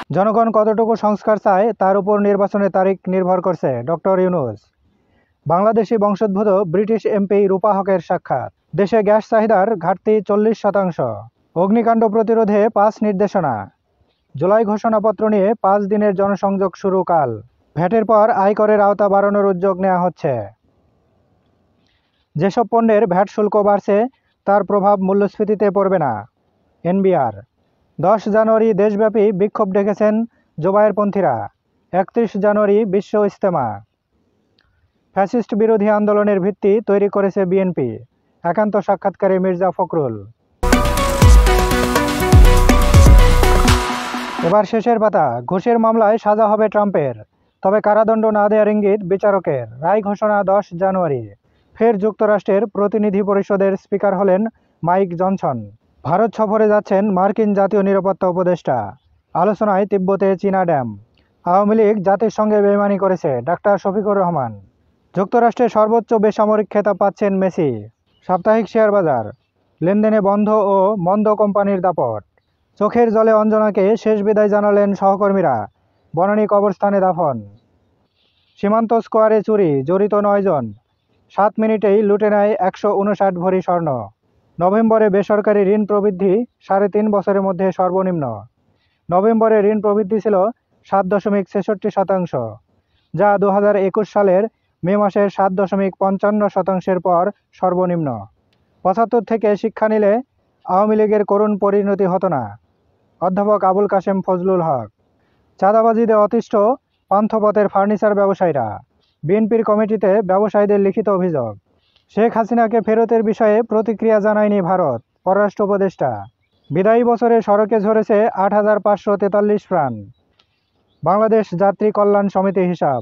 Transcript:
জনগণ কতটুকু সংস্কার চায় তার উপর নির্বাচনের তারিখ নির্ভর করছে ডক্টর ইউনূস। বাংলাদেশি বংশোদ্ভূত ব্রিটিশ এমপি রূপা হকের সাক্ষাৎ। দেশে গ্যাস চাহিদার ঘাটতি 40%। অগ্নিকাণ্ড প্রতিরোধে 5 নির্দেশনা। জুলাই ঘোষণাপত্র নিয়ে 5 দিনের জনসংযোগ শুরু কাল। ভ্যাটের পর আয়করের আওতা বাড়ানোর উদ্যোগ নেওয়া হচ্ছে। যেসব পণ্যের ভ্যাট শুল্ক বাড়ছে তার প্রভাব মূল্যস্ফীতিতে পড়বে না। এনবিআর। 10 জানুয়ারি দেশব্যাপী বিক্ষোভ ডেকেছেন জোবায়েরপন্থীরা। 31 জানুয়ারি বিশ্ব ইজতেমা। ফ্যাসিস্ট বিরোধী আন্দোলনের ভিত্তি তৈরি করেছে বিএনপি। একান্ত সাক্ষাৎকারে মির্জা ফখরুল। এবার শেষের পাতা। ঘুষের মামলায় সাজা হবে ট্রাম্পের, তবে কারাদণ্ড না দেওয়ার ইঙ্গিত বিচারকের। রায় ঘোষণা 10 জানুয়ারি। ফের যুক্তরাষ্ট্রের প্রতিনিধি পরিষদের স্পিকার হলেন মাইক জনসন। ভারত সফরে যাচ্ছেন মার্কিন জাতীয় নিরাপত্তা উপদেষ্টা। আলোচনায় তিব্বতে চীনা ড্যাম। আওয়ামী লীগ জাতির সঙ্গে বেইমানি করেছে, ডাক্তার শফিকুর রহমান। যুক্তরাষ্ট্রের সর্বোচ্চ বেসামরিক খেতাব পাচ্ছেন মেসি। সাপ্তাহিক শেয়ার বাজার। লেনদেনে বন্ধ ও মন্দ কোম্পানির দাপট। চোখের জলে অঞ্জনাকে শেষ বিদায় জানালেন সহকর্মীরা। বনানী কবরস্থানে দাফন। সীমান্ত স্কোয়ারে চুরি, জড়িত 9 জন। 7 মিনিটেই লুটে নেয় 159 ভরি স্বর্ণ। নভেম্বরে বেসরকারি ঋণ প্রবৃদ্ধি 3.5 বছরের মধ্যে সর্বনিম্ন। নভেম্বরে ঋণ প্রবৃদ্ধি ছিল 7.66%, যা 2021 সালের মে মাসের 7.55% পর সর্বনিম্ন। 75 থেকে শিক্ষা নিলে আওয়ামী লীগের করুণ পরিণতি হতো না। অধ্যাপক আবুল কাশেম ফজলুল হক। চাঁদাবাজিতে অতিষ্ঠ পান্থপথের ফার্নিচার ব্যবসায়ীরা। বিএনপির কমিটিতে ব্যবসায়ীদের লিখিত অভিযোগ। শেখ হাসিনাকে ফেরতের বিষয়ে প্রতিক্রিয়া জানায়নি ভারত। পররাষ্ট্র উপদেষ্টা। বিদায়ী বছরে সড়কে ঝরেছে 8,543 প্রাণ। বাংলাদেশ যাত্রী কল্যাণ সমিতি হিসাব।